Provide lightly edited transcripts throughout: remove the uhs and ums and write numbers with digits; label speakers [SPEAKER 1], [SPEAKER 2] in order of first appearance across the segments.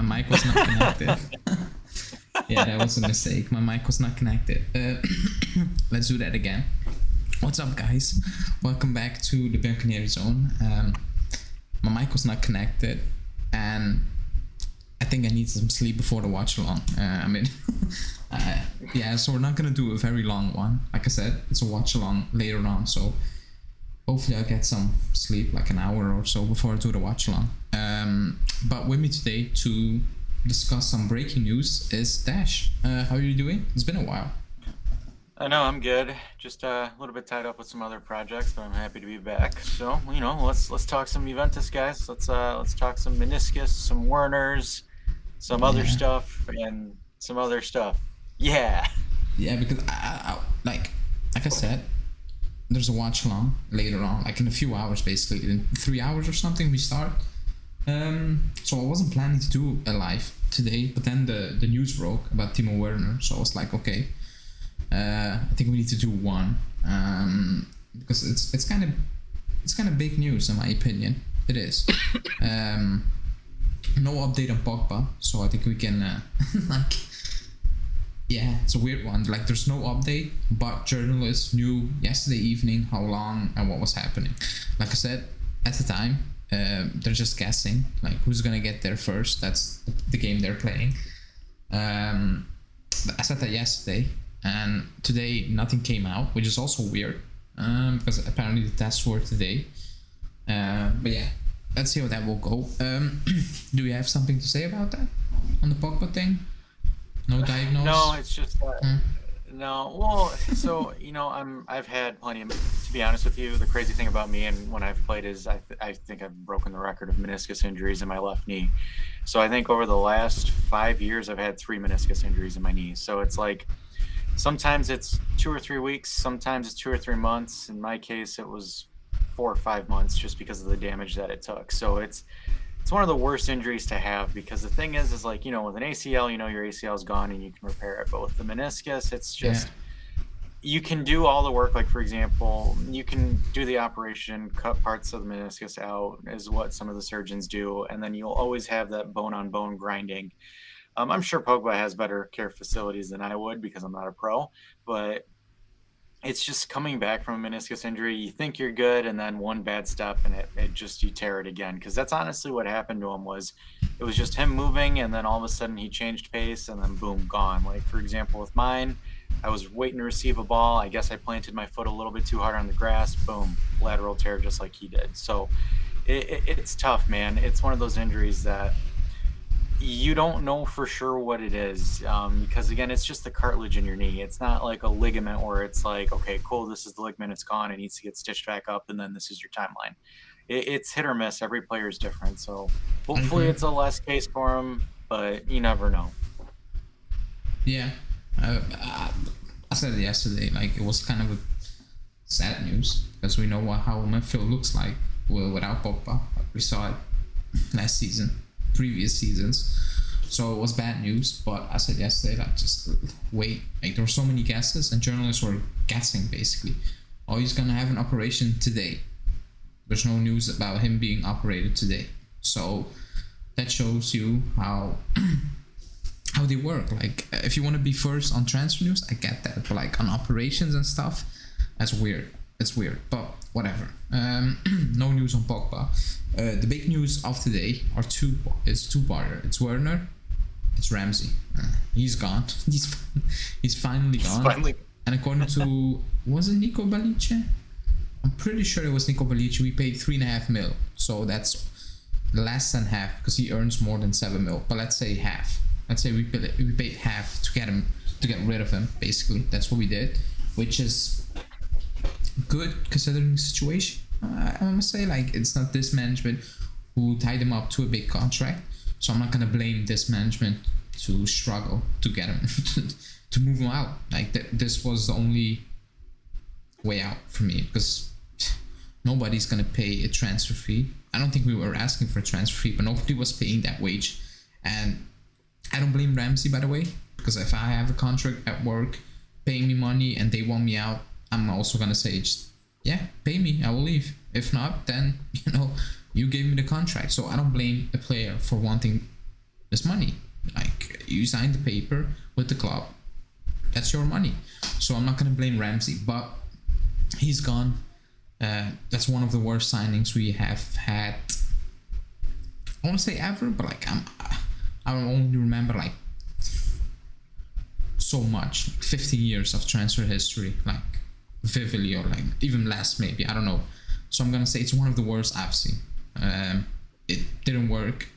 [SPEAKER 1] My mic was not connected. Yeah, that was a mistake. My mic was not connected. Let's do that again. What's up, guys? Welcome back to the Bianconeri Zone. My mic was not connected, and I think I need some sleep before the watch along. Yeah, so we're not gonna do a very long one. Like I said, it's a watch along later on, so hopefully I'll get some sleep, like an hour or so before I do the watch along. But with me today to discuss some breaking news is Dash. How are you doing? It's been a while.
[SPEAKER 2] I know, I'm good. Just a little bit tied up with some other projects, but I'm happy to be back. So, let's talk some Juventus, guys. Let's talk some meniscus, some Werners, some other stuff, and some other stuff. Yeah.
[SPEAKER 1] Yeah, because like I said, there's a watch along later on, like in a few hours, basically in 3 hours or something we start. So I wasn't planning to do a live today, but then the news broke about Timo Werner, so I was like, okay, I think we need to do one, because it's kind of big news in my opinion. It is. No update on Pogba, so I think we can yeah, it's a weird one. Like, there's no update, but journalists knew yesterday evening how long and what was happening. Like I said, at the time, they're just guessing, like, who's gonna get there first. That's the game they're playing. I said that yesterday, and today nothing came out, which is also weird, because apparently the tests were today. But yeah, let's see how that will go. Do you have something to say about that on the Pogba thing? No diagnosis?
[SPEAKER 2] No, it's just no. Well, so I've had plenty of. To be honest with you, the crazy thing about me and when I've played is I think I've broken the record of meniscus injuries in my left knee. So I think over the last 5 years I've had 3 meniscus injuries in my knee. So it's like sometimes it's 2 or 3 weeks, sometimes it's 2 or 3 months. In my case, it was 4 or 5 months just because of the damage that it took. So it's one of the worst injuries to have, because the thing is like, with an ACL, your ACL is gone and you can repair it. But with the meniscus, it's just, you can do all the work. Like, for example, you can do the operation, cut parts of the meniscus out, is what some of the surgeons do. And then you'll always have that bone on bone grinding. I'm sure Pogba has better care facilities than I would because I'm not a pro, but it's just coming back from a meniscus injury. You think you're good, and then one bad step and it just, you tear it again. Because that's honestly what happened to him. It was just him moving, and then all of a sudden he changed pace, and then boom, gone. Like, for example, with mine, I was waiting to receive a ball. I guess I planted my foot a little bit too hard on the grass. Boom, lateral tear, just like he did. So it's tough, man. It's one of those injuries that you don't know for sure what it is, because again, it's just the cartilage in your knee. It's not like a ligament where it's like, okay, cool, this is the ligament, it's gone, it needs to get stitched back up, and then this is your timeline. It's hit or miss. Every player is different, so hopefully it's a less case for him, but you never know.
[SPEAKER 1] Yeah, I said it yesterday, like, it was kind of a sad news, because we know how midfield looks like without Pogba. We saw it last season, previous seasons, so it was bad news. But I said yesterday, like, just wait. Like, there were so many guesses, and journalists were guessing basically, oh, he's gonna have an operation today. There's no news about him being operated today, so that shows you how they work. Like, if you want to be first on transfer news, I get that, but like on operations and stuff, that's weird. It's weird, but whatever. No news on Pogba. The big news of today are it's two-parter. It's Werner, it's Ramsey. He's gone. He's finally gone. And according to, was it Nico Bellice? I'm pretty sure it was Nico Bellice. We paid 3.5 mil, so that's less than half, because he earns more than 7 mil. But let's say half. Let's say we paid half to get rid of him. Basically, that's what we did, which is good considering the situation. I must say, like, it's not this management who tied him up to a big contract, so I'm not gonna blame this management to struggle to get him to move him out. Like, this was the only way out for me, because nobody's gonna pay a transfer fee. I don't think we were asking for a transfer fee, but nobody was paying that wage. And I don't blame Ramsey, by the way, because if I have a contract at work paying me money and they want me out, I'm also gonna say, just, yeah, pay me, I will leave. If not, then you gave me the contract. So I don't blame a player for wanting It's money. Like, you signed the paper with the club. That's your money. So I'm not gonna blame Ramsey, but he's gone. That's one of the worst signings we have had. I want to say ever, but like I only remember like so much, 15 years of transfer history, like vividly, or like even less maybe. I don't know. So I'm gonna say it's one of the worst I've seen. It didn't work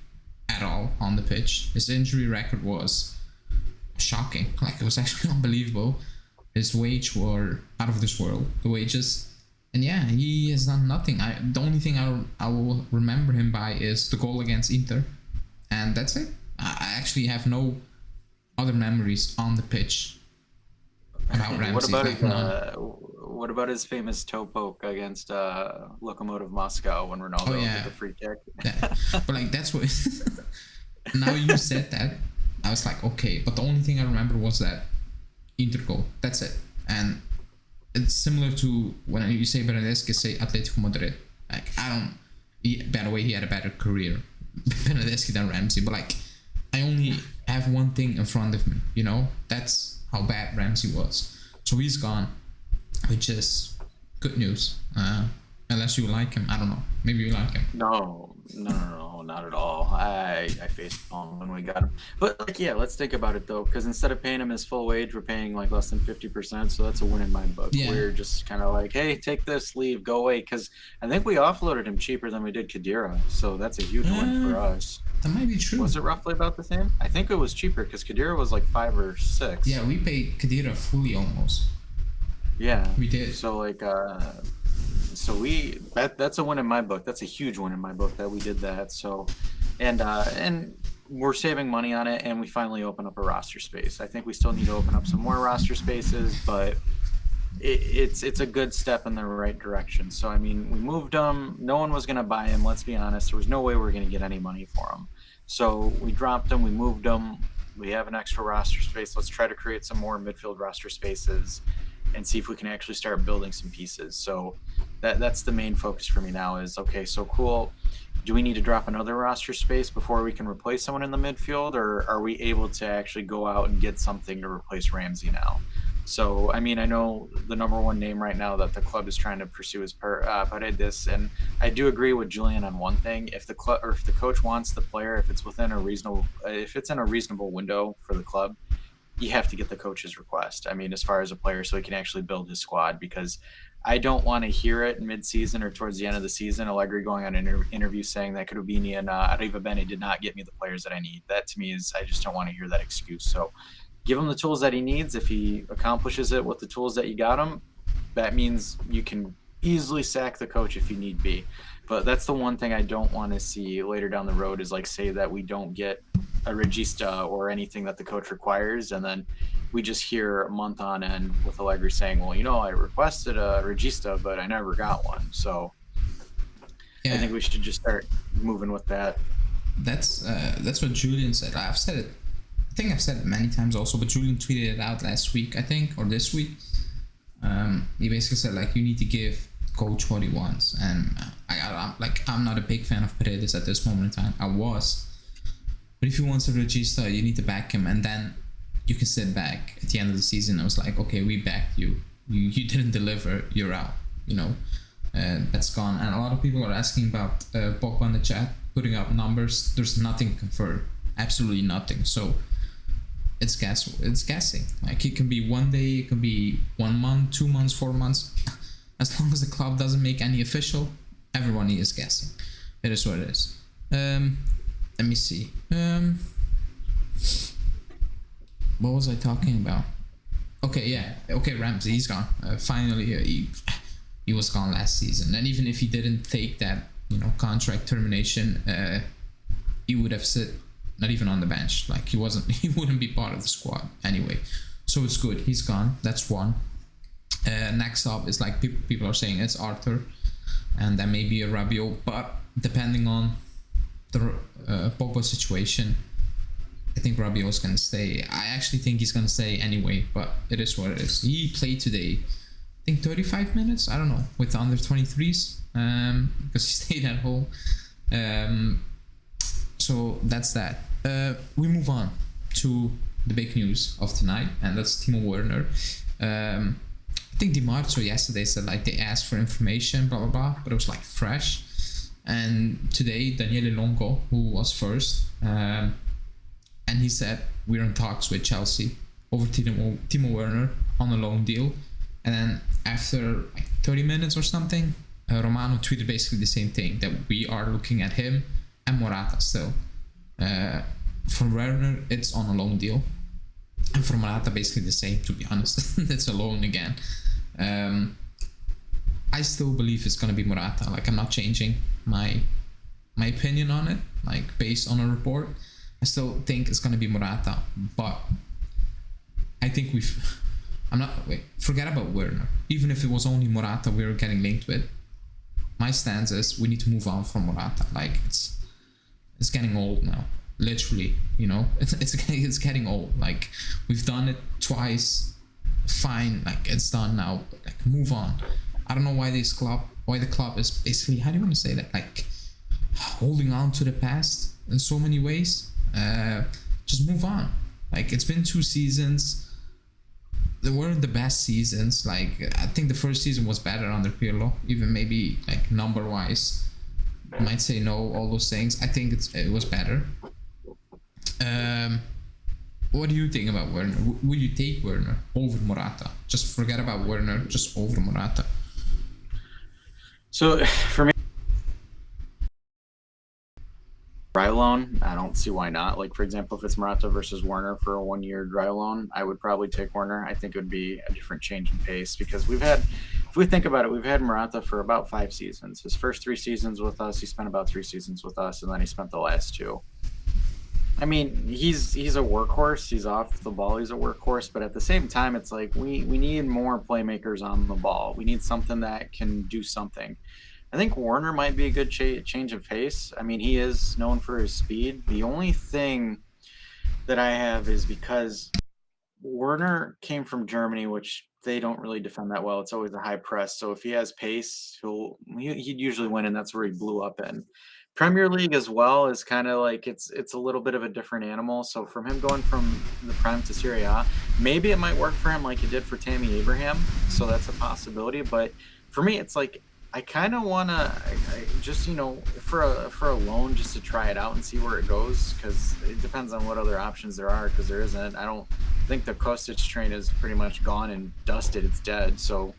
[SPEAKER 1] at all on the pitch. His injury record was shocking. Like, it was actually unbelievable. His wage were out of this world. The wages. And yeah, he has done nothing. The only thing I will remember him by is the goal against Inter, and that's it. I actually have no other memories on the pitch about Ramsey.
[SPEAKER 2] What about his famous toe poke against Lokomotiv Moscow when Ronaldo did the free kick?
[SPEAKER 1] But like, that's what. Now you said that, I was like, okay. But the only thing I remember was that Inter goal. That's it. And it's similar to when you say Bernardeschi, say Atletico Madrid. Like, by the way, he had a better career, Bernardeschi, than Ramsey. But like, I only have one thing in front of me, you know? That's how bad Ramsey was. So he's gone, which is good news. Unless you like him. I don't know. Maybe you like him.
[SPEAKER 2] No, not at all. I faced him when we got him. But like, yeah, let's think about it though, because instead of paying him his full wage, we're paying like less than 50%. So that's a win in my book.
[SPEAKER 1] Yeah.
[SPEAKER 2] We're just kind of like, hey, take this, leave, go away. Because I think we offloaded him cheaper than we did Khedira. So that's a huge win for us.
[SPEAKER 1] That might be true.
[SPEAKER 2] Was it roughly about the same? I think it was cheaper because Khedira was like 5 or 6.
[SPEAKER 1] Yeah, we paid Khedira fully almost.
[SPEAKER 2] Yeah,
[SPEAKER 1] we did.
[SPEAKER 2] So like, that's a win in my book. That's a huge win in my book that we did that. So, and we're saving money on it, and we finally open up a roster space. I think we still need to open up some more roster spaces, but it's a good step in the right direction. So I mean, we moved him. No one was gonna buy him. Let's be honest. There was no way we were gonna get any money for him. So we dropped him. We moved him. We have an extra roster space. Let's try to create some more midfield roster spaces and see if we can actually start building some pieces. So that's the main focus for me now is, okay, so cool. Do we need to drop another roster space before we can replace someone in the midfield, or are we able to actually go out and get something to replace Ramsey now? So, I mean, I know the number one name right now that the club is trying to pursue is Paredes, and I do agree with Julian on one thing. If the club, or if the coach wants the player, if it's in a reasonable window for the club, you have to get the coach's request. I mean, as far as a player, so he can actually build his squad, because I don't want to hear it mid-season or towards the end of the season, Allegri going on an interview saying that Cherubini and Arrivabene did not get me the players that I need. That to me is, I just don't want to hear that excuse. So give him the tools that he needs. If he accomplishes it with the tools that you got him, that means you can easily sack the coach if you need be. But that's the one thing I don't want to see later down the road, is like, say that we don't get a regista or anything that the coach requires, and then we just hear a month on end with Allegri saying, well, you know, I requested a regista, but I never got one. So yeah. I think we should just start moving with that.
[SPEAKER 1] That's what Julian said. I've said it. I think I've said it many times also, but Julian tweeted it out last week, I think, or this week. He basically said, like, you need to give coach what he wants, and I'm not a big fan of Paredes at this moment in time. I was, but if he wants a regista, you need to back him, and then you can sit back at the end of the season. I was like, okay, we backed you. You didn't deliver. You're out. You know, that's gone. And a lot of people are asking about Pogba in the chat, putting up numbers. There's nothing confirmed. Absolutely nothing. So it's guessing. Like, it can be one day, it can be 1 month, 2 months, 4 months. As long as the club doesn't make any official, everyone is guessing. It is what it is. Let me see. What was I talking about? Okay, yeah. Okay, Ramsey, he's gone. Finally, he was gone last season. And even if he didn't take that, contract termination, he would have sit not even on the bench. Like, he wouldn't be part of the squad anyway. So it's good. He's gone. That's one. Next up is, like, people are saying it's Arthur, and then maybe a Rabiot, but depending on the Pogba situation, I think Rabiot is going to stay. I actually think he's going to stay anyway, but it is what it is. He played today, I think 35 minutes, I don't know, with the under 23s, because he stayed at home. So that's that. We move on to the big news of tonight, and that's Timo Werner. I think DiMarzio yesterday said like they asked for information, blah blah blah, but it was like fresh. And today Daniele Longo, who was first, and he said we're in talks with Chelsea over Timo Werner on a loan deal. And then after like 30 minutes or something, Romano tweeted basically the same thing, that we are looking at him and Morata still. For Werner, it's on a loan deal. And for Morata, basically the same, to be honest. It's a loan again. I still believe it's going to be Morata. Like, I'm not changing my opinion on it, like based on a report. I still think it's going to be Morata. But I think forget about Werner. Even if it was only Morata we were getting linked with, my stance is we need to move on from Morata. Like, it's getting old now. Literally, you know, it's getting old. Like, we've done it twice. Fine, like, it's done now. Like, move on. I don't know why the club is basically, how do you want to say that? Like, holding on to the past in so many ways. Just move on. Like, it's been 2 seasons. They weren't the best seasons. Like, I think the first season was better under Pirlo, even maybe like number wise. I might say no, all those things. I think it was better. What do you think about Werner? Will you take Werner over Morata? Just forget about Werner, just over Morata.
[SPEAKER 2] So for me, dry loan, I don't see why not. Like, for example, if it's Morata versus Werner for a 1-year dry loan, I would probably take Werner. I think it would be a different change in pace, because if we think about it, we've had Morata for about 5 seasons. His first 3 seasons with us, he spent about 3 seasons with us, and then he spent the last 2. I mean, he's a workhorse. He's off the ball. He's a workhorse. But at the same time, it's like we need more playmakers on the ball. We need something that can do something. I think Werner might be a good change of pace. I mean, he is known for his speed. The only thing that I have is because Werner came from Germany, which they don't really defend that well. It's always a high press. So if he has pace, he'd usually win, and that's where he blew up in. Premier League as well is kind of like it's a little bit of a different animal. So from him going from the Prem to Serie A, maybe it might work for him like it did for Tammy Abraham. So that's a possibility. But for me, it's like I kind of want to just, you know, for a loan, just to try it out and see where it goes, because it depends on what other options there are, because there isn't. I don't think the Kostic train is pretty much gone and dusted. It's dead. So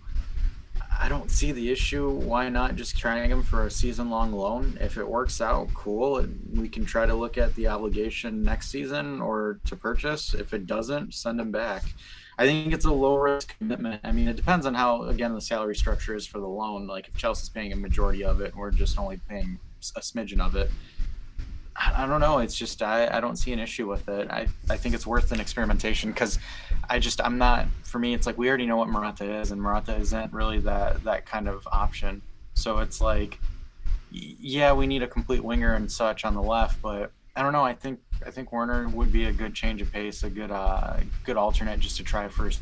[SPEAKER 2] I don't see the issue. Why not just trying him for a season-long loan? If it works out, cool. And we can try to look at the obligation next season or to purchase. If it doesn't, send him back. I think it's a low-risk commitment. I mean, it depends on how, again, the salary structure is for the loan. Like, if Chelsea's paying a majority of it and we're just only paying a smidgen of it, I don't know. It's just I don't see an issue with it. I think it's worth an experimentation, because I'm not, for me, it's like we already know what Morata is, and Morata isn't really that kind of option. So it's like, yeah, we need a complete winger and such on the left, but I don't know. I think Werner would be a good change of pace, a good alternate just to try first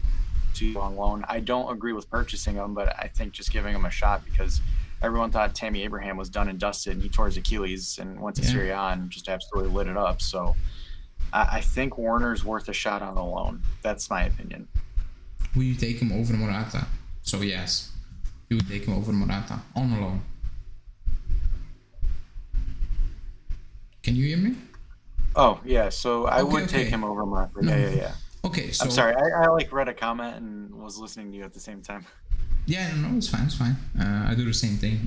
[SPEAKER 2] to on loan. I don't agree with purchasing him, but I think just giving him a shot, because everyone thought Tammy Abraham was done and dusted, and he tore his Achilles and went to Serie A and just absolutely lit it up. So I think Werner's worth a shot on the loan. That's my opinion.
[SPEAKER 1] Will you take him over Morata? So yes, you would take him over Morata on a loan. Can you hear me?
[SPEAKER 2] Oh, yeah. So I would take him over Morata.
[SPEAKER 1] No.
[SPEAKER 2] Yeah.
[SPEAKER 1] Okay, so
[SPEAKER 2] I'm sorry. I like read a comment and was listening to you at the same time.
[SPEAKER 1] Yeah, no, it's fine. I do the same thing.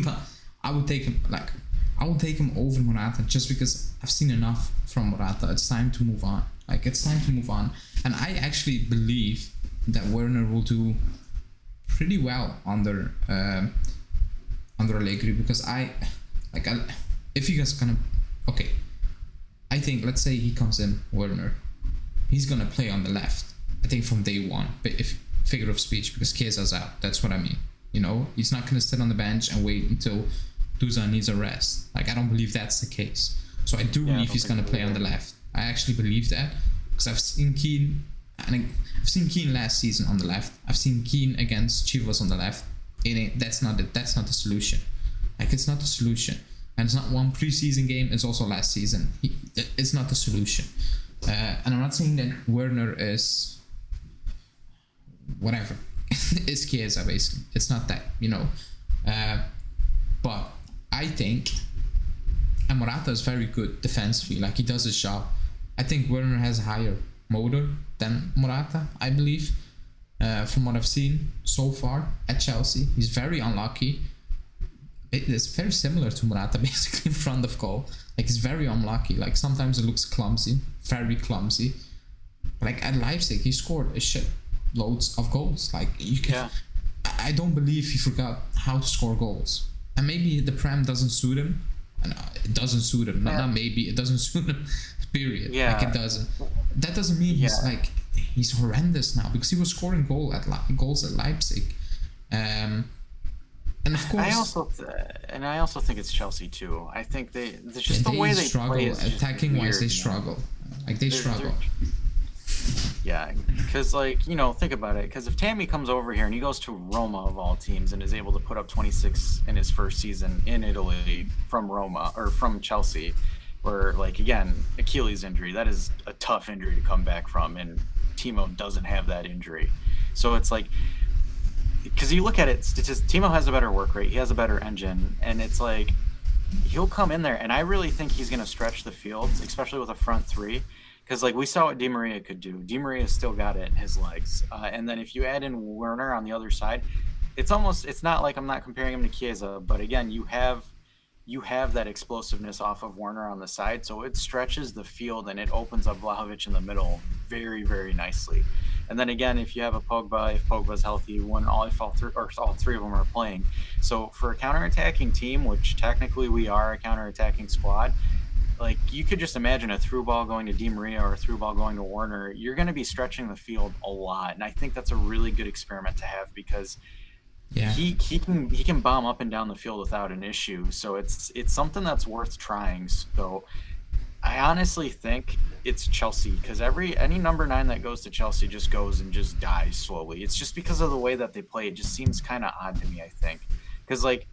[SPEAKER 1] But I would take him over Morata, just because I've seen enough from Morata. It's time to move on. And I actually believe that Werner will do pretty well under Allegri, because if he gets I think, let's say he comes in, Werner, he's gonna play on the left, I think, from day one. But if figure of speech, because Chiesa's out, that's what I mean. You know, he's not gonna sit on the bench and wait until Dusan needs a rest. Like, I don't believe that's the case. So I do believe he's gonna play on the left. I actually believe that, because I've seen Keane last season on the left. I've seen Keane against Chivas on the left. That's not the solution. Like, it's not the solution. and it's not one preseason game. It's also last season. It's not the solution. And I'm not saying that Werner is whatever. It's Chiesa basically. It's not that, but I think Morata is very good defensively. Like, he does his job. I think Werner has a higher motor than Morata, I believe, from what I've seen so far at Chelsea. He's very unlucky. It's very similar to Morata, basically, in front of goal. Like, he's very unlucky. Like, sometimes it looks clumsy, very clumsy. Like, at Leipzig, he scored a shit loads of goals. Like, you can. Yeah. I don't believe he forgot how to score goals. And maybe the Prem doesn't suit him. And it doesn't suit him. Not maybe, it doesn't suit him. Period. Yeah. Like, it doesn't. That doesn't mean he's horrendous now, because he was scoring goals at Leipzig. And of course,
[SPEAKER 2] I also think it's Chelsea too. I think the way they
[SPEAKER 1] struggle
[SPEAKER 2] play is
[SPEAKER 1] attacking
[SPEAKER 2] weird,
[SPEAKER 1] wise. They struggle. Like, they struggle.
[SPEAKER 2] Yeah, because think about it. Because if Tammy comes over here and he goes to Roma of all teams and is able to put up 26 in his first season in Italy from Roma or from Chelsea, where, like, again, Achilles injury, that is a tough injury to come back from, and Timo doesn't have that injury. So it's like, because you look at it, Timo has a better work rate, he has a better engine, and it's like, he'll come in there, and I really think he's going to stretch the field, especially with a front three, because, like, we saw what Di Maria could do. Di Maria still got it in his legs. And then if you add in Werner on the other side, it's not like I'm not comparing him to Chiesa, but again, you have that explosiveness off of Werner on the side, so it stretches the field and it opens up Vlahovic in the middle very, very nicely. And then again, if you have a Pogba, if Pogba's healthy, all three of them are playing. So for a counterattacking team, which technically we are a counterattacking squad, like, you could just imagine a through ball going to Di Maria or a through ball going to Werner. You're going to be stretching the field a lot, and I think that's a really good experiment to have, because he can bomb up and down the field without an issue. So it's something that's worth trying. So I honestly think it's Chelsea, because any number 9 that goes to Chelsea just goes and just dies slowly. It's just because of the way that they play. It just seems kind of odd to me, I think, because, like,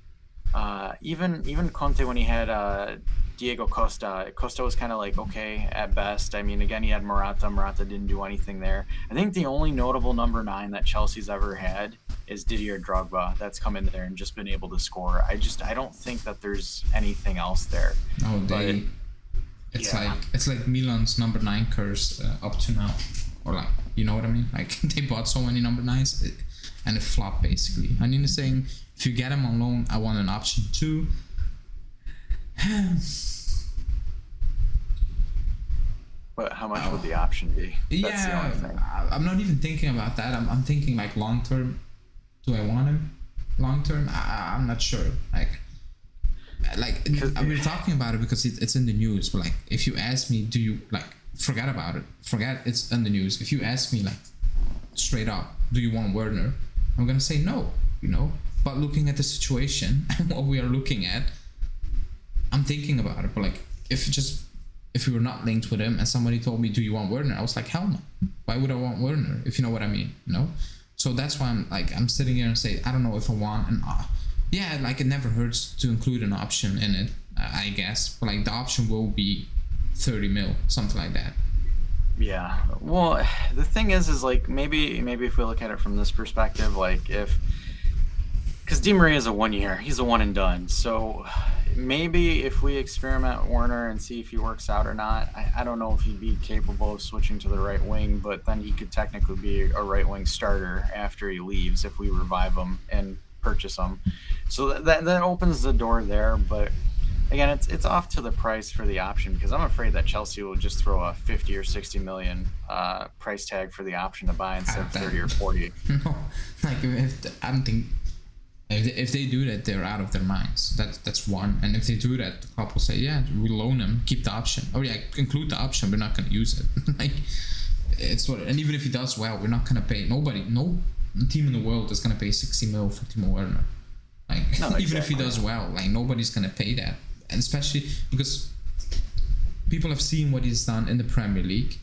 [SPEAKER 2] even Conte, when he had Diego Costa was kind of like okay at best. I mean, again, he had Morata didn't do anything there. I think the only notable number 9 that Chelsea's ever had is Didier Drogba, that's come in there and just been able to score. I don't think that there's anything else there.
[SPEAKER 1] It's like Milan's number 9 curse up to now, or, like, you know what I mean? Like, they bought so many number 9s and it flopped, basically. I mean, saying, if you get him on loan, I want an option too.
[SPEAKER 2] But how much would the option be? That's the only thing.
[SPEAKER 1] I'm not even thinking about that. I'm thinking, like, long term. Do I want him long term? I'm not sure. We're talking about it because it's in the news. But, like, if you ask me, do you, like, forget about it? Forget it's in the news. If you ask me, like, straight up, do you want Werner? I'm gonna say no. But looking at the situation and what we are looking at, I'm thinking about it. But, like, if we were not linked with him and somebody told me, do you want Werner? I was like, hell no. Why would I want Werner? If you know what I mean, So that's why I'm sitting here and say, I don't know if I want an like, it never hurts to include an option in it, I guess. But, like, the option will be 30 mil, something like that.
[SPEAKER 2] Yeah. Well, the thing is like, maybe if we look at it from this perspective, like, because Di Maria is a 1 year, he's a one and done. So maybe if we experiment Werner and see if he works out or not, I don't know if he'd be capable of switching to the right wing, but then he could technically be a right wing starter after he leaves if we revive him and purchase him. So that opens the door there. But again, it's off to the price for the option, because I'm afraid that Chelsea will just throw a 50 or 60 million price tag for the option to buy instead of 30 or 40.
[SPEAKER 1] No, like, I don't think. If they do that, they're out of their minds. That's one. And if they do that, the club will say, yeah, we loan him, keep the option. Oh yeah, include the option, we're not going to use it. Like, it's what. And even if he does well, we're not going to pay. No team in the world is going to pay 60 mil for Timo Werner. Like, no, exactly. Even if he does well, like, nobody's going to pay that. And especially because people have seen what he's done in the Premier League.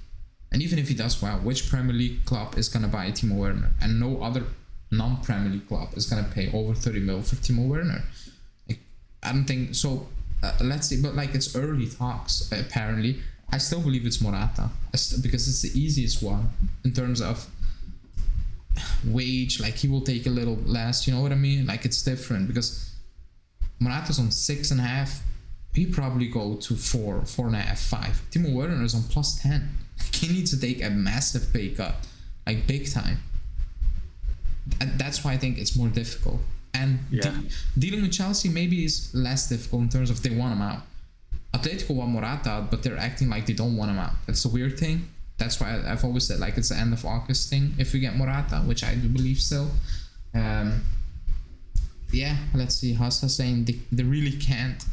[SPEAKER 1] And even if he does well, which Premier League club is going to buy Timo Werner? And no other non-Premier League club is going to pay over 30 mil for Timo Werner. Like, I don't think so. let's see, but like it's early talks apparently. I still believe it's Morata because it's the easiest one in terms of wage. Like he will take a little less, you know what I mean? Like it's different because Morata's on 6.5. He probably go to 4.5, 5. Timo Werner is on +10. He needs to take a massive pay cut, like big time. And that's why I think it's more difficult. And dealing with Chelsea maybe is less difficult in terms of they want him out. Atletico want Morata out, but they're acting like they don't want him out. That's a weird thing. That's why I've always said like it's the end of August thing if we get Morata, which I do believe still. Let's see. Hassa saying they really can't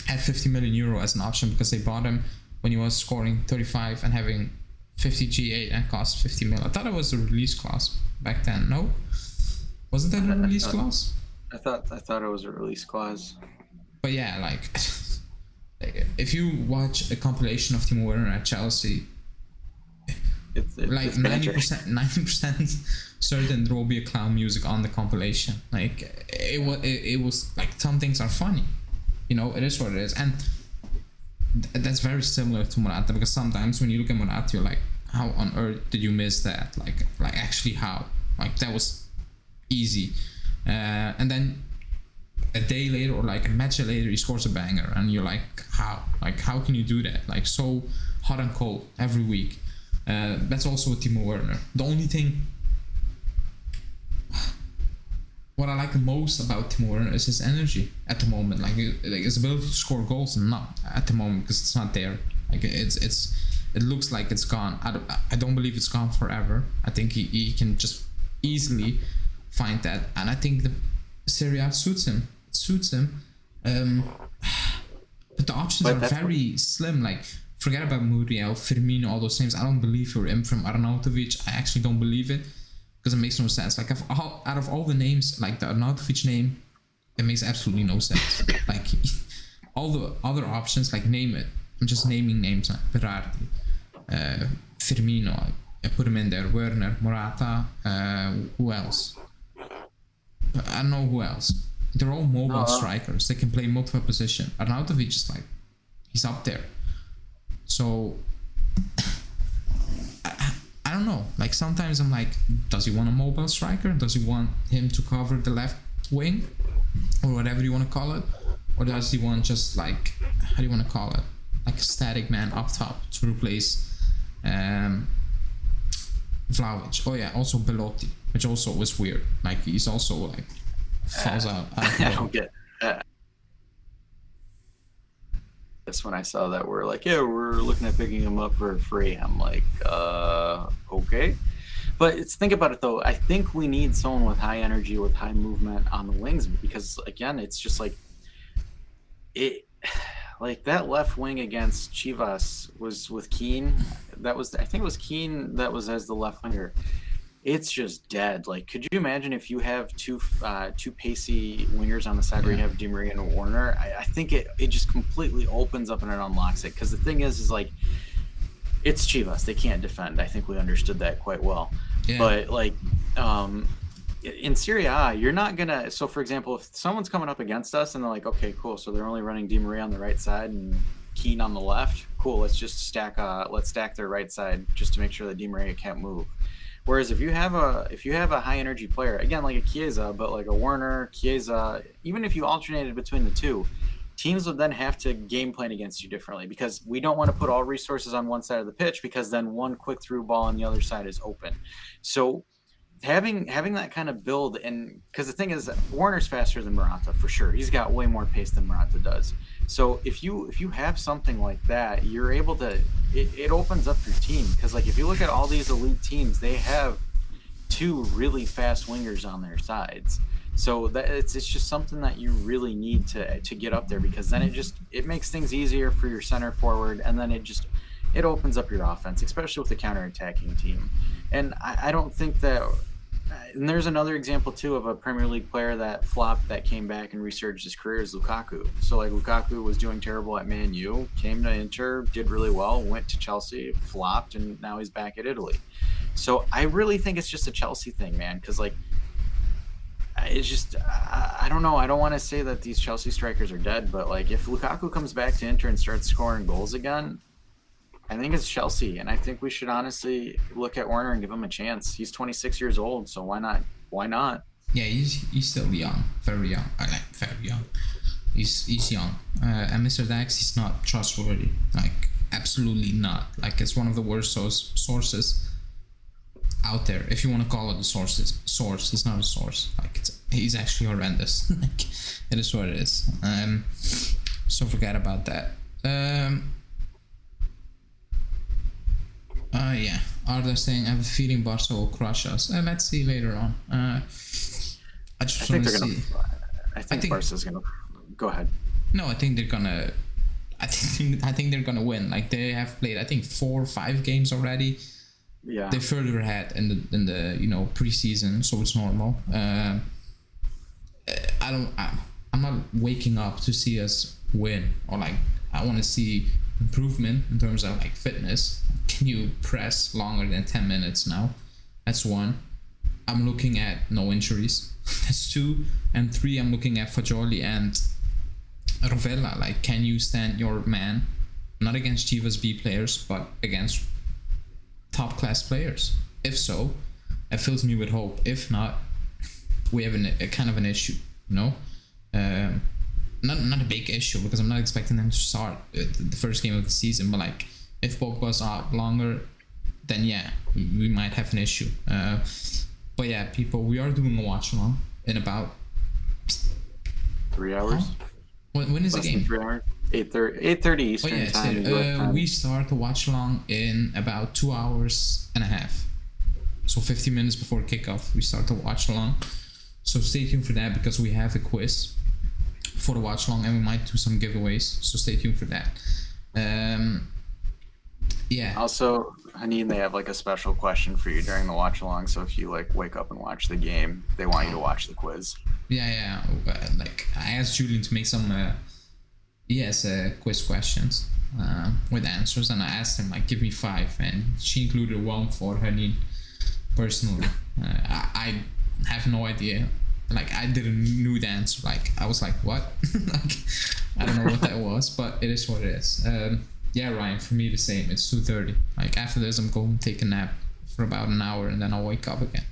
[SPEAKER 1] have 50 million euro as an option because they bought him when he was scoring 35 and having 50 G8 and cost 50 mil. I thought it was a release clause back then. No, wasn't that a release clause?
[SPEAKER 2] I thought it was a release clause.
[SPEAKER 1] But yeah, like if you watch a compilation of Timo Werner at Chelsea, it's like 90% certain there will be a clown music on the compilation. Like it was like some things are funny, you know. It is what it is, and that's very similar to Morata because sometimes when you look at Morata, you're like, how on earth did you miss that? Like actually how? Like that was easy, and then a day later or like a match later he scores a banger and you're like, how? Like how can you do that? Like so hot and cold every week. That's also with Timo Werner. The only thing what I like the most about Timo Werner is his energy at the moment, like his ability to score goals. Not at the moment because it's not there. Like it looks like it's gone. I don't believe it's gone forever. I think he can just easily find that, and I think the Serie A suits him. It suits him. But the options are very slim. Like forget about Muriel, Firmino, all those names. I don't believe you're in from Arnautovic. I actually don't believe it because it makes no sense. Like out of all the names, like the Arnautovic name, it makes absolutely no sense. Like all the other options, like name it. I'm just naming names. Berardi, Firmino, I put him in there. Werner, Morata, who else? I don't know who else. They're all mobile strikers. They can play multiple positions. Arnautovic is like, he's up there. So I don't know. Like sometimes I'm like, does he want a mobile striker? Does he want him to cover the left wing or whatever you want to call it? Or does he want just like, how do you want to call it? Like a static man up top to replace Vlahovic. Oh yeah, also Belotti, which also was weird. Like he's also like falls out.
[SPEAKER 2] I don't get this. When I saw that we're like, yeah, we're looking at picking him up for free. I'm like, okay. But think about it though. I think we need someone with high energy, with high movement on the wings, because again, it's just like it. Like that left wing against Chivas was with Keane. I think it was Keane that was as the left winger. It's just dead. Like, could you imagine if you have two pacey wingers on the side where you have Di Maria and Werner? I think it just completely opens up and it unlocks it. Because the thing is like, it's Chivas. They can't defend. I think we understood that quite well. Yeah. But like, in Serie A, you're not gonna. So, for example, if someone's coming up against us and they're like, okay, cool. So they're only running Di Maria on the right side and Keane on the left. Cool. Let's just stack their right side just to make sure that Di Maria can't move. Whereas if you have a high energy player, again like a Chiesa, but like a Werner, Chiesa, even if you alternated between the two, teams would then have to game plan against you differently because we don't want to put all resources on one side of the pitch because then one quick through ball on the other side is open. So having that kind of build, and because the thing is Werner's faster than Morata for sure. He's got way more pace than Morata does. So if you have something like that, you're able to it opens up your team, because like if you look at all these elite teams, they have two really fast wingers on their sides. So that it's just something that you really need to get up there, because then it makes things easier for your center forward, and then it opens up your offense, especially with the counter-attacking team. And I don't think that. And there's another example too of a Premier League player that flopped that came back and resurged his career is Lukaku. So like Lukaku was doing terrible at Man U, came to Inter, did really well, went to Chelsea, flopped, and now he's back at Italy. So I really think it's just a Chelsea thing, man, because like it's just I don't know. I don't want to say that these Chelsea strikers are dead, but like if Lukaku comes back to Inter and starts scoring goals again, I think it's Chelsea, and I think we should honestly look at Werner and give him a chance. He's 26 years old, so why not? Why not?
[SPEAKER 1] Yeah, he's still young, very young. I like very young. He's young, and Mr. Dax, he's not trustworthy. Like absolutely not. Like it's one of the worst sources out there. If you want to call it a source, he's not a source. Like he's actually horrendous. Like it is what it is. So forget about that. Yeah. Arda saying, I have a feeling Barca will crush us. Let's see later on. I think they're gonna.
[SPEAKER 2] I think Barca's gonna. Go ahead.
[SPEAKER 1] No, I think they're gonna. I think they're gonna win. Like they have played, I think 4 or 5 games already.
[SPEAKER 2] Yeah.
[SPEAKER 1] They're further ahead in the preseason, so it's normal. I'm not waking up to see us win, or like I want to see improvement in terms of like fitness. Can you press longer than 10 minutes now? That's 1. I'm looking at no injuries. That's 2. And 3, I'm looking at Fagioli and Rovella. Like, can you stand your man? Not against Chivas B players, but against top class players. If so, it fills me with hope. If not, we have a kind of an issue, you know? Not a big issue, because I'm not expecting them to start the first game of the season, but like if Pogba's out longer, then yeah, we might have an issue. But yeah, people, we are doing a watch along in about
[SPEAKER 2] 3 hours.
[SPEAKER 1] When is the game?
[SPEAKER 2] 3 hours. 8:30 Eastern time.
[SPEAKER 1] We start the watch along in about 2 hours and a half. So 50 minutes before kickoff, we start the watch along. So stay tuned for that, because we have a quiz for the watch along, and we might do some giveaways. So stay tuned for that. Yeah.
[SPEAKER 2] Also, Haneen, they have like a special question for you during the watch along. So if you like wake up and watch the game, they want you to watch the quiz.
[SPEAKER 1] Yeah. Like I asked Julian to make some quiz questions with answers, and I asked him like give me 5, and she included 1 for Haneen personally. I have no idea. Like I didn't know the answer. Like I was like, what? Like I don't know what that was, but it is what it is. Yeah, Ryan, for me the same. It's 2:30. Like after this, I'm going to take a nap for about an hour, and then I'll wake up again.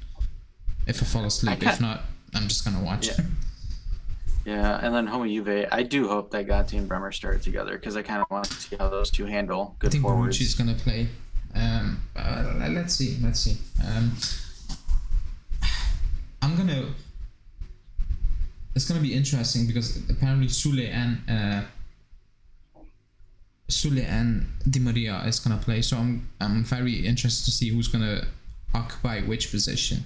[SPEAKER 1] If I fall asleep, if not, I'm just gonna watch it.
[SPEAKER 2] Yeah, and then Homo Juve, I do hope that Gatti and Bremer start together, because I kind of want to see how those two handle good forwards. I think Bonucci's
[SPEAKER 1] gonna play. Let's see. It's gonna be interesting, because apparently Sule and Di Maria is gonna play. So I'm very interested to see who's gonna occupy which position,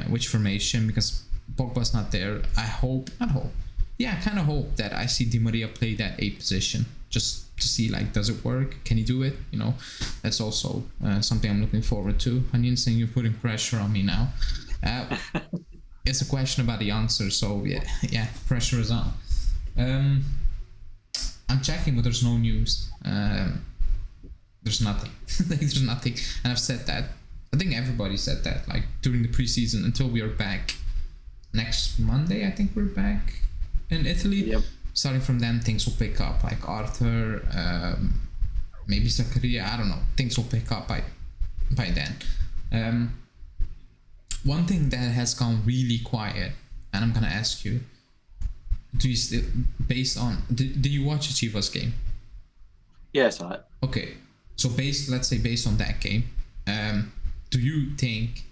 [SPEAKER 1] which formation, because Pogba's not there. I kind of hope that I see Di Maria play that 8 position, just to see like, does it work? Can he do it? You know, that's also something I'm looking forward to. Haneen saying you're putting pressure on me now. It's a question about the answer, so yeah, pressure is on. I'm checking, but there's no news. There's nothing. There's nothing, and I've said that. I think everybody said that, like during the preseason, until we are back next Monday. I think we're back in Italy.
[SPEAKER 2] Yep.
[SPEAKER 1] Starting from then, things will pick up. Like Arthur, maybe Zakaria. I don't know. Things will pick up by then. One thing that has gone really quiet, and I'm gonna ask you. Do you still, did you watch the Chivas game?
[SPEAKER 2] Yeah, I saw it.
[SPEAKER 1] Okay, so let's say based on that game, do you think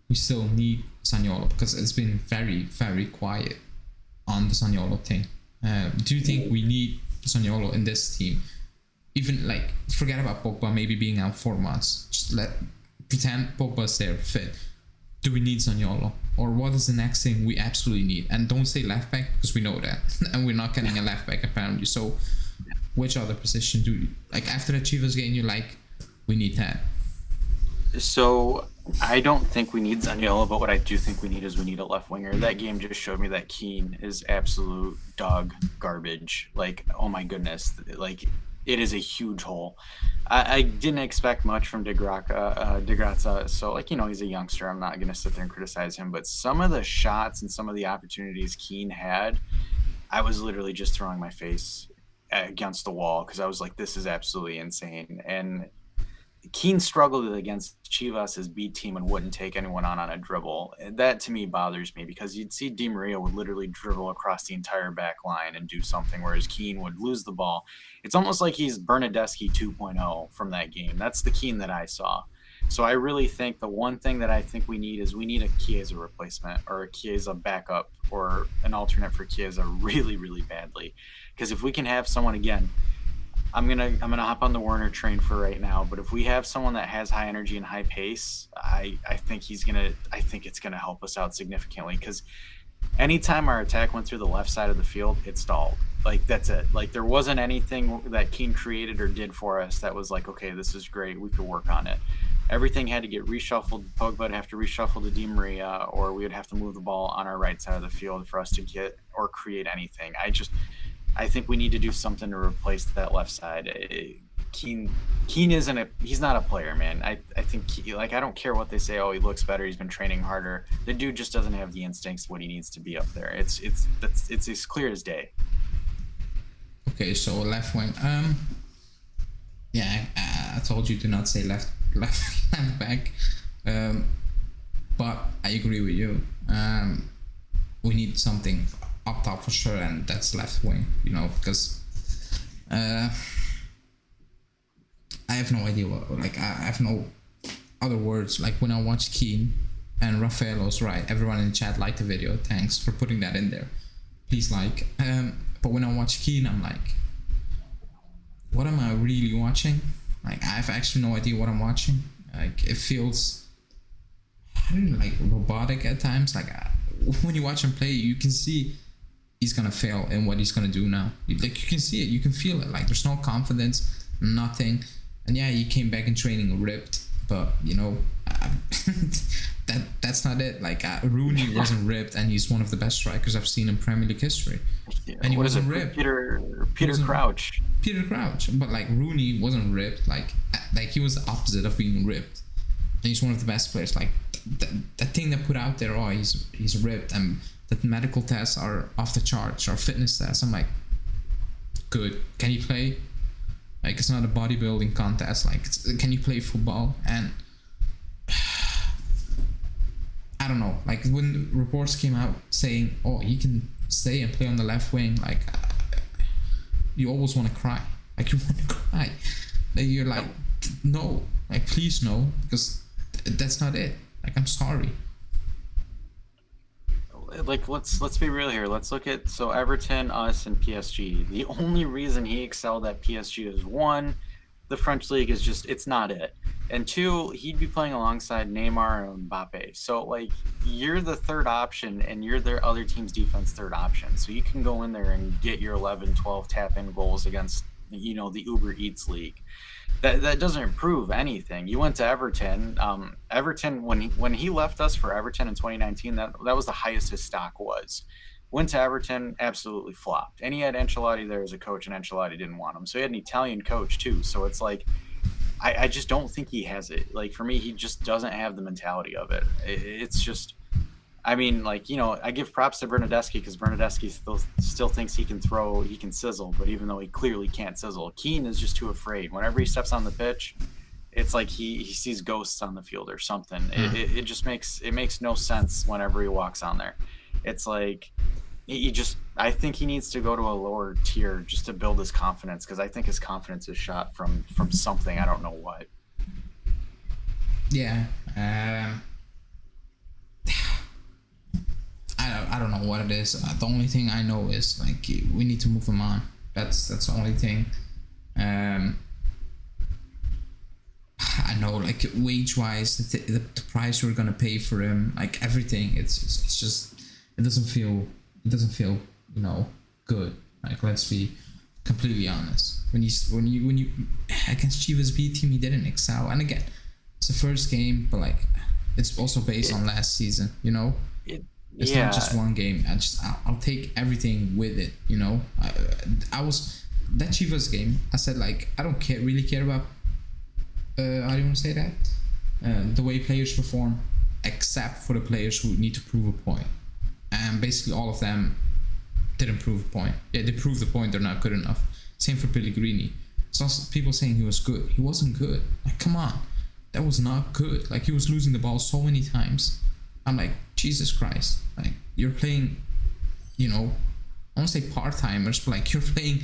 [SPEAKER 1] we still need Zaniolo? Because it's been very, very quiet on the Zaniolo thing. Do you think we need Zaniolo in this team? Even like, forget about Pogba maybe being out 4 months. Just pretend Pogba's there, fit. Do we need Zaniolo? Or what is the next thing we absolutely need? And don't say left back, because we know that. And we're not getting a left back apparently. So which other position do you, like after the Chivas game, you're like, we need that?
[SPEAKER 2] So I don't think we need Zaniolo, but what I do think we need is we need a left winger. That game just showed me that Keane is absolute dog garbage. Like, oh my goodness. Like, it is a huge hole. I didn't expect much from DeGrazia, so like, he's a youngster. I'm not gonna sit there and criticize him, but some of the shots and some of the opportunities Keane had, I was literally just throwing my face against the wall because I was like, this is absolutely insane. And Keane struggled against Chivas' B team and wouldn't take anyone on a dribble. That to me bothers me because you'd see Di Maria would literally dribble across the entire back line and do something, whereas Keane would lose the ball. It's almost like he's Bernadeschi 2.0 from that game. That's the Keane that I saw. So I really think the one thing that I think we need a Chiesa replacement or a Chiesa backup or an alternate for Chiesa really, really badly. Because if we can have someone, again, I'm gonna hop on the Werner train for right now, but if we have someone that has high energy and high pace, I think it's gonna help us out significantly because anytime our attack went through the left side of the field, it stalled. Like that's it. Like there wasn't anything that Keane created or did for us that was like, okay, this is great, we could work on it. Everything had to get reshuffled. Pogba would have to reshuffle to Di Maria, or we would have to move the ball on our right side of the field for us to get or create anything. I think we need to do something to replace that left side. Keane he's not a player, man. I think I don't care what they say. Oh, he looks better. He's been training harder. The dude just doesn't have the instincts what he needs to be up there. It's as clear as day.
[SPEAKER 1] Okay, so left wing. Yeah, I told you to not say left back. But I agree with you. We need something up top for sure, and that's left wing, because I have no idea I have no other words. Like when I watch Keane, and Rafaelo's right, everyone in the chat liked the video, thanks for putting that in there, please like. But when I watch Keane, I'm like, what am I really watching? Like I have actually no idea what I'm watching. Like it feels, I don't know, like robotic at times. Like when you watch him play, you can see he's gonna fail in what he's gonna do now. Like you can see it, you can feel it. Like there's no confidence, nothing. And yeah, he came back in training ripped, but that's not it. Like Rooney wasn't ripped, and he's one of the best strikers I've seen in Premier League history.
[SPEAKER 2] Yeah,
[SPEAKER 1] and he wasn't ripped.
[SPEAKER 2] Peter Crouch.
[SPEAKER 1] Peter Crouch, but like Rooney wasn't ripped. Like he was the opposite of being ripped, and he's one of the best players. Like that thing they put out there, oh, he's ripped, and that medical tests are off the charts, or fitness tests. I'm like, good. Can you play? Like it's not a bodybuilding contest. Like can you play football? And I don't know. Like when reports came out saying, oh, he can stay and play on the left wing, like you always want to cry. Like you want to cry. Like you're like, no, like please no, because that's not it. Like I'm sorry.
[SPEAKER 2] Like let's be real here. Let's look at Everton, us, and PSG. The only reason he excelled at PSG is one, the French league is just it's not it, and two, he'd be playing alongside Neymar and Mbappe. So like you're the third option, and you're their other team's defense third option. So you can go in there and get your 11, 12 tap-in goals against the Uber Eats league. That doesn't improve anything. You went to Everton. Everton when he left us for Everton in 2019, that was the highest his stock was. Went to Everton, absolutely flopped. And he had Ancelotti there as a coach, and Ancelotti didn't want him. So he had an Italian coach too. So it's like I just don't think he has it. Like for me, he just doesn't have the mentality of it. It's just, I mean, like, I give props to Bernadeschi because Bernadeschi still thinks he can sizzle, but even though he clearly can't sizzle, Keane is just too afraid. Whenever he steps on the pitch, it's like he sees ghosts on the field or something. It just makes no sense whenever he walks on there. It's like I think he needs to go to a lower tier just to build his confidence, because I think his confidence is shot from something, I don't know what.
[SPEAKER 1] Yeah. I don't know what it is. The only thing I know is like we need to move him on. That's the only thing. I know, like wage wise, the price we're gonna pay for him, like everything, it's just it doesn't feel good. Like let's be completely honest. When you against Chivas B team, he didn't excel. And again, it's the first game, but like it's also based on last season. It's not just one game. I'll take everything with it. I was that Chivas game, I said like I don't really care about how do you want to say that, the way players perform, except for the players who need to prove a point, and basically all of them didn't prove a point. Yeah, they proved the point they're not good enough. Same for Pellegrini. So people saying he was good. He wasn't good. Like, come on, that was not good. Like, he was losing the ball so many times. I'm like, Jesus Christ. Like, you're playing, you know, I won't say part-timers, but like, you're playing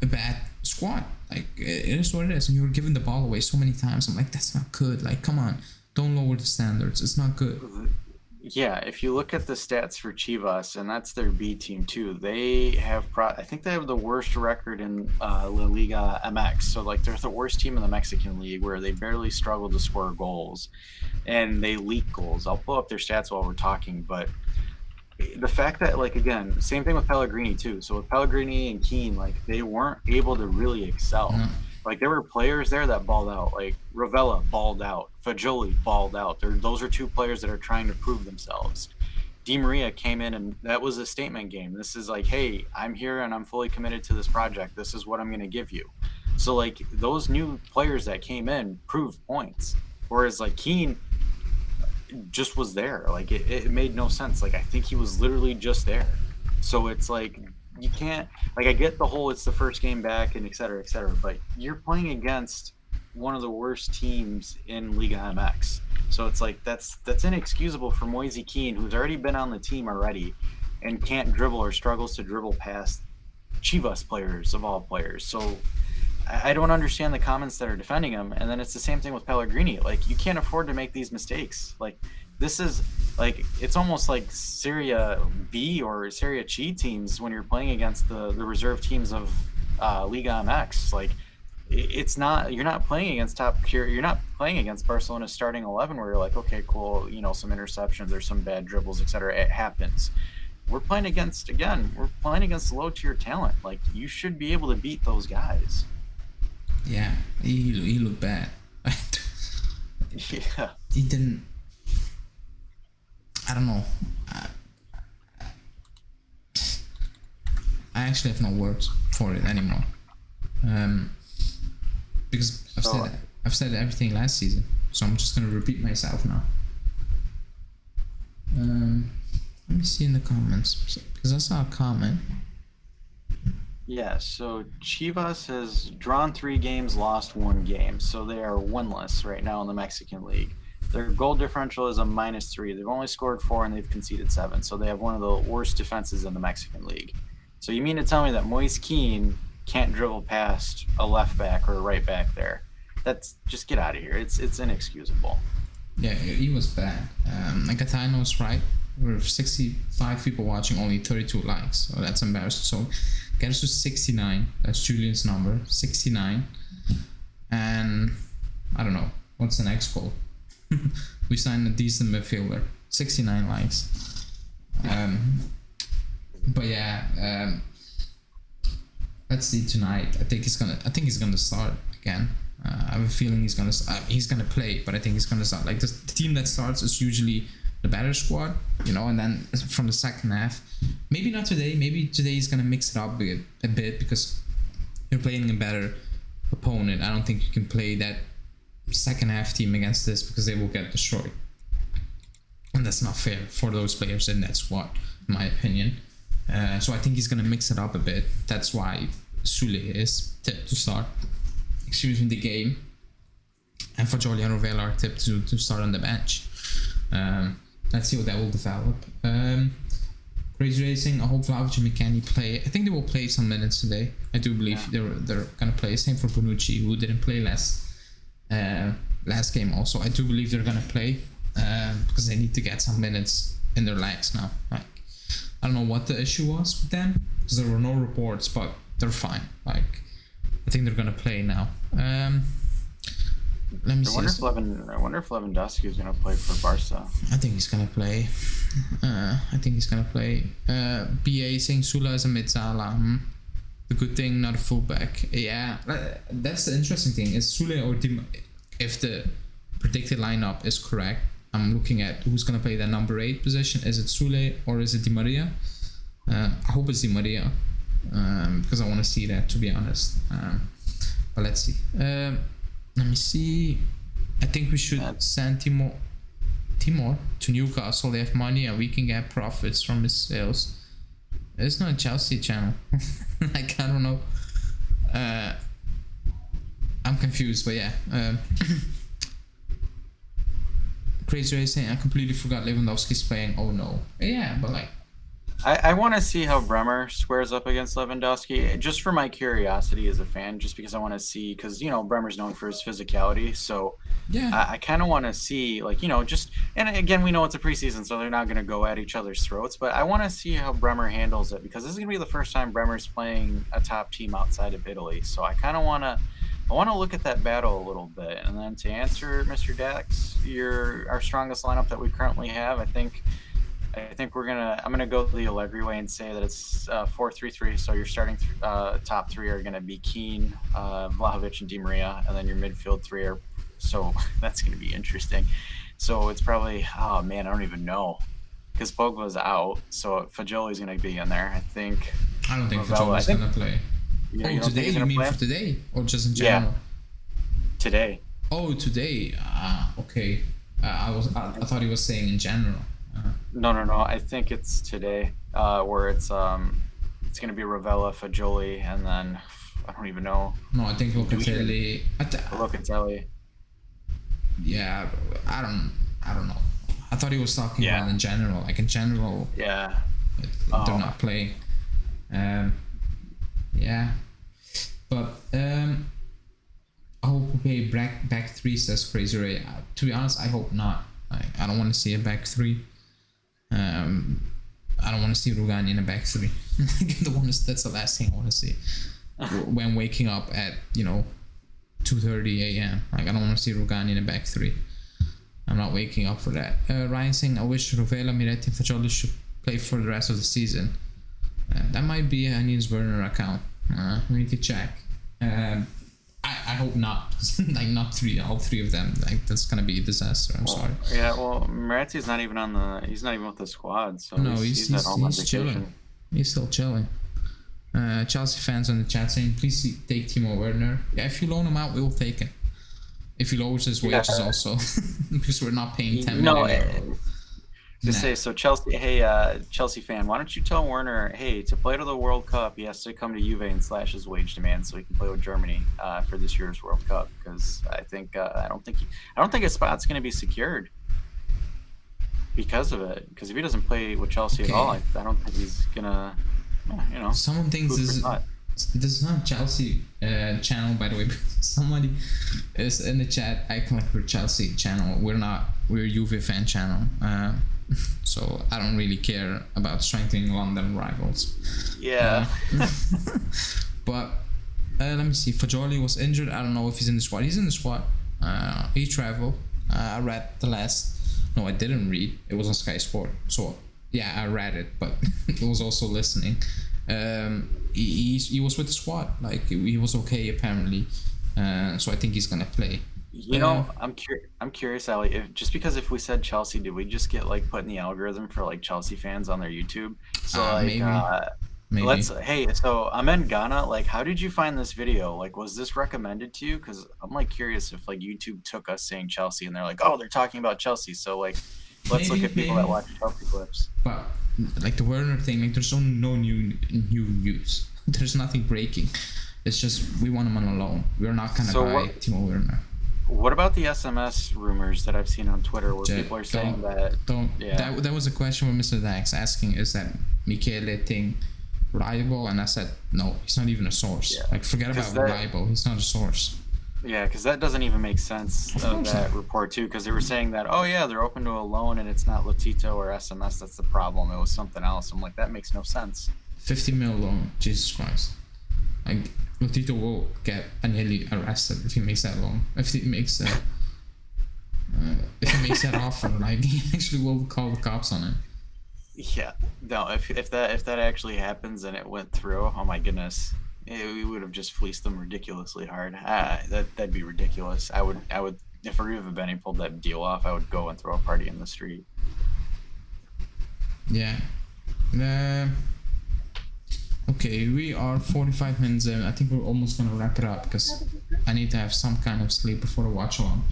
[SPEAKER 1] a bad squad. Like, it is what it is, and you're giving the ball away so many times. I'm like, that's not good. Like, come on, don't lower the standards. It's not good.
[SPEAKER 2] Yeah, if you look at the stats for Chivas, and that's their B team too, they have I think they have the worst record in La Liga MX. So like they're the worst team in the Mexican League, where they barely struggle to score goals, and they leak goals. I'll pull up their stats while we're talking, but the fact that, like, again, same thing with Pellegrini too. So with Pellegrini and Keane, like, they weren't able to really excel.
[SPEAKER 1] No.
[SPEAKER 2] Like, there were players there that balled out. Like, Ravella balled out. Fagioli balled out. Those are two players that are trying to prove themselves. Di Maria came in, and that was a statement game. This is like, hey, I'm here, and I'm fully committed to this project. This is what I'm going to give you. So, like, those new players that came in proved points. Whereas, like, Keane just was there. Like, it made no sense. Like, I think he was literally just there. So it's like, you can't, like, I get the whole it's the first game back and et cetera, but you're playing against one of the worst teams in Liga MX. So it's like, that's inexcusable for Moise Keane, who's already been on the team already and can't dribble or struggles to dribble past Chivas players of all players. So I don't understand the comments that are defending him. And then it's the same thing with Pellegrini. Like, you can't afford to make these mistakes. Like, this is like, it's almost like Serie B or Serie C teams when you're playing against the reserve teams of Liga MX. Like, it's not, you're not playing against you're not playing against Barcelona's starting 11 where you're like, okay, cool, you know, some interceptions or some bad dribbles, etc. It happens. We're playing against low tier talent. Like, you should be able to beat those guys.
[SPEAKER 1] Yeah, he looked bad.
[SPEAKER 2] Yeah.
[SPEAKER 1] He didn't. I don't know. I actually have no words for it anymore. Because I've said everything last season, so I'm just gonna repeat myself now. Let me see in the comments, because I saw a comment.
[SPEAKER 2] Yeah, so Chivas has drawn 3 games, lost 1 game, so they are winless right now in the Mexican League. Their goal differential is a -3. They've only scored 4 and they've conceded 7, so they have one of the worst defenses in the Mexican League. So you mean to tell me that Moise Keane can't dribble past a left back or a right back there? That's just, get out of here. It's inexcusable.
[SPEAKER 1] Yeah, he was bad. Gatano's right. We're 65 people watching, only 32 likes, so that's embarrassing. So get us to 69. That's Julian's number, 69. And I don't know, what's the next goal? We signed a decent midfielder, 69 likes. But yeah, let's see tonight. I think he's gonna start again. I have a feeling he's gonna play, but I think he's gonna start. Like, the team that starts is usually the better squad, you know, and then from the second half, maybe not today. Maybe today he's gonna mix it up a bit because you're playing a better opponent. I don't think you can play that second half team against this because they will get destroyed, and that's not fair for those players in that squad, in my opinion. So I think he's gonna mix it up a bit. That's why Sule is tipped to start. The game, and for Fagioli and Ravella are tipped to start on the bench. Let's see what that will develop. Crazy Racing, I hope Vlahovic and McKennie play. I think they will play some minutes today. I do believe they're gonna play. Same for Bonucci, who didn't play last game also. I do believe they're gonna play because they need to get some minutes in their legs now. Like, I don't know what the issue was with them because there were no reports, but they're fine. Like, I think they're gonna play now. Let me see.
[SPEAKER 2] I wonder if Lewandowski is gonna play for Barca.
[SPEAKER 1] I think he's gonna play. BA saying Sula is a Mezzala. The good thing, not a fullback. Yeah, that's the interesting thing. Is Sule or if the predicted lineup is correct? I'm looking at who's gonna play the number 8 position. Is it Sule or is it Di Maria? I hope it's Di Maria. because I want to see that, to be honest. But let's see. Let me see. I think we should send Timor to Newcastle. They have money and we can get profits from his sales. It's not a Chelsea channel. Like, I don't know. I'm confused, but yeah. Crazy Ray saying, I completely forgot Lewandowski's playing. Oh no. Yeah, but like,
[SPEAKER 2] I want to see how Bremer squares up against Lewandowski, just for my curiosity as a fan, just because I want to see, because, you know, Bremer's known for his physicality. So
[SPEAKER 1] yeah.
[SPEAKER 2] I kind of want to see, like, you know, just, and again, we know it's a preseason, so they're not going to go at each other's throats, but I want to see how Bremer handles it, because this is going to be the first time Bremer's playing a top team outside of Italy. So I kind of want to look at that battle a little bit. And then to answer Mr. Dax, our strongest lineup that we currently have, I think I'm gonna go the Allegri way and say that it's 4-3-3. So your starting top three are gonna be Keane, Vlahovic, and Di Maria, and then your midfield three are. So that's gonna be interesting. So it's probably, oh man, I don't even know, because Pogba's out, so Fagioli's gonna be in there. I don't think
[SPEAKER 1] Fagioli's gonna play. Today? You mean for today, or just in general?
[SPEAKER 2] Yeah. Today.
[SPEAKER 1] Oh, today. Okay. I thought he was saying in general.
[SPEAKER 2] No. I think it's today, where it's going to be Ravella, Fagioli, and then I don't even know.
[SPEAKER 1] No, I think Locatelli.
[SPEAKER 2] Locatelli.
[SPEAKER 1] Yeah, I don't know. I thought he was talking about in general. Like in general.
[SPEAKER 2] Yeah.
[SPEAKER 1] They're not playing. Yeah. But I hope we play back three, says Crazy Ray. To be honest, I hope not. I don't want to see a back three. I don't want to see Rugani in a back three. That's the last thing I want to see. When waking up at 2:30 a.m. Like, I don't want to see Rugani in a back three. I'm not waking up for that. Ryan saying, I wish Rovella, Miretti, and Fagioli should play for the rest of the season. That might be a Nils Werner account. We need to check. I hope not. Like, not all three of them. Like, that's gonna be a disaster. I'm sorry.
[SPEAKER 2] Yeah, well, Miretti's not even he's not even with the squad. So
[SPEAKER 1] no, he's chilling. He's still chilling. Chelsea fans on the chat saying, please take Timo Werner. Yeah, if you loan him out, we will take him. If he lowers his wages also, because we're not paying 10 million.
[SPEAKER 2] Just say, so Chelsea, Chelsea fan, why don't you tell Werner, hey, to play to the World Cup, he has to come to Juve and slash his wage demand so he can play with Germany for this year's World Cup. Because I don't think his spot's going to be secured because of it. Because if he doesn't play with Chelsea at all, I don't think he's gonna,
[SPEAKER 1] Someone thinks this is not Chelsea channel, by the way. Somebody is in the chat acting like we're Chelsea channel. We're not. We're Juve fan channel. So I don't really care about strengthening London rivals.
[SPEAKER 2] Yeah.
[SPEAKER 1] But let me see. Fagioli was injured. I don't know if he's in the squad. He's in the squad. He traveled. I read the last. No, I didn't read. It was on Sky Sport. So yeah, I read it, but I was also listening. He was with the squad. Like, he was okay apparently. So I think he's gonna play.
[SPEAKER 2] I'm curious, Ali. If we said Chelsea, did we just get like put in the algorithm for like Chelsea fans on their YouTube? So maybe. So I'm in Ghana. Like, how did you find this video? Like, was this recommended to you? Because I'm like curious if like YouTube took us saying Chelsea and they're like, oh, they're talking about Chelsea. So like, let's look at people that watch Chelsea clips.
[SPEAKER 1] But like the Werner thing, like there's no new news. There's nothing breaking. It's just we want him on a loan. We're not gonna buy Timo Werner.
[SPEAKER 2] What about the SMS rumors that I've seen on Twitter where people are saying that?
[SPEAKER 1] That was a question with Mr. Dax asking, is that Michele thing reliable? And I said, no, he's not even a source. Yeah. Like, forget about reliable. He's not a source.
[SPEAKER 2] Yeah, because that doesn't even make sense of that report too. Because they were saying that, oh yeah, they're open to a loan and it's not Lotito or SMS that's the problem. It was something else. I'm like, that makes no sense.
[SPEAKER 1] 50 mil loan, Jesus Christ. Like, Lotito will get Agnelli arrested if he makes that loan. If he makes that offer, like, he actually will call the cops on it.
[SPEAKER 2] Yeah, no. If that actually happens and it went through, oh my goodness, we would have just fleeced them ridiculously hard. That'd be ridiculous. I would if Arriva Benny pulled that deal off, I would go and throw a party in the street.
[SPEAKER 1] Yeah. Okay, we are 45 minutes in. I think we're almost gonna wrap it up because I need to have some kind of sleep before the watch along.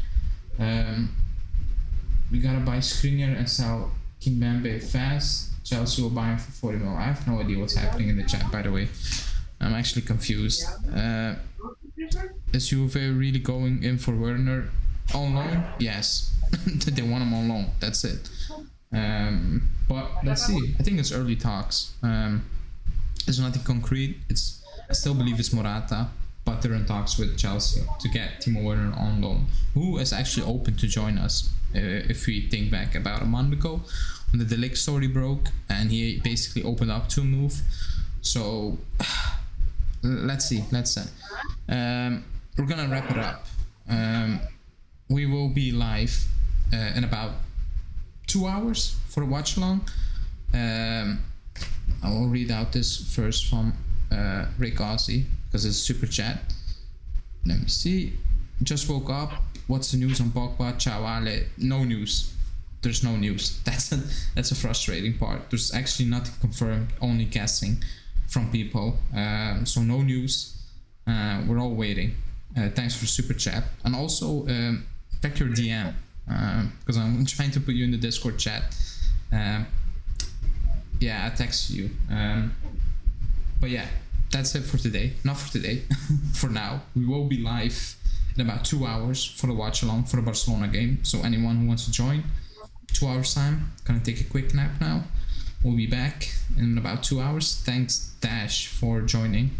[SPEAKER 1] We gotta buy Skriniar and sell Kimpembe fast. Chelsea will buy him for 40 mil. I have no idea what's happening in the chat, by the way. I'm actually confused. Is Juve really going in for Werner on loan? Yes. They want him on loan. That's it. But let's see. I think it's early talks. There's nothing concrete. I still believe it's Morata, but they're in talks with Chelsea to get Timo Werner on loan, who is actually open to join us. If we think back about a month ago, when the De Ligt story broke, and he basically opened up to a move. So let's see. We're gonna wrap it up. We will be live in about 2 hours for a watch along. I will read out this first from Rick Ozzy because it's super chat. Let me see. Just woke up. What's the news on Pogba? Ciao Ale. No news. There's no news. That's a frustrating part. There's actually nothing confirmed. Only guessing from people. So no news. We're all waiting. Thanks for super chat. And also check your DM because I'm trying to put you in the Discord chat. Yeah, I text you. But yeah, that's it for today. Not for today. For now, we will be live in about 2 hours for the watch along for the Barcelona game. So anyone who wants to join, 2 hours time. Gonna take a quick nap now. We'll be back in about 2 hours. Thanks Dash for joining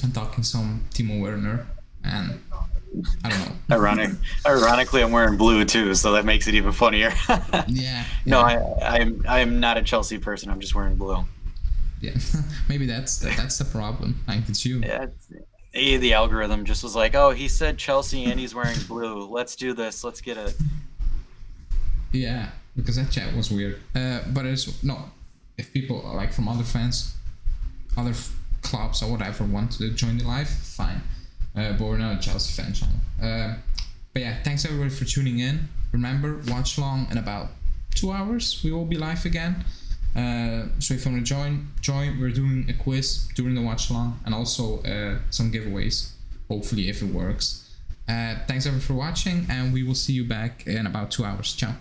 [SPEAKER 1] and talking some Timo Werner. And I don't know.
[SPEAKER 2] Ironically, I'm wearing blue too, so that makes it even funnier.
[SPEAKER 1] Yeah.
[SPEAKER 2] No, I'm not a Chelsea person. I'm just wearing blue.
[SPEAKER 1] Yeah, maybe that's the problem. Like it's you.
[SPEAKER 2] Yeah, the algorithm just was like, oh, he said Chelsea and he's wearing blue. Let's do this. Let's get it.
[SPEAKER 1] Yeah, because that chat was weird. But it's no. If people like from other fans, other clubs or whatever want to join the live, fine. But we're not a Chelsea fan channel. But yeah, thanks everybody for tuning in. Remember, watch along in about 2 hours. We will be live again. So if you want to join. We're doing a quiz during the watch along and also some giveaways. Hopefully, if it works. Thanks everybody for watching, and we will see you back in about 2 hours. Ciao.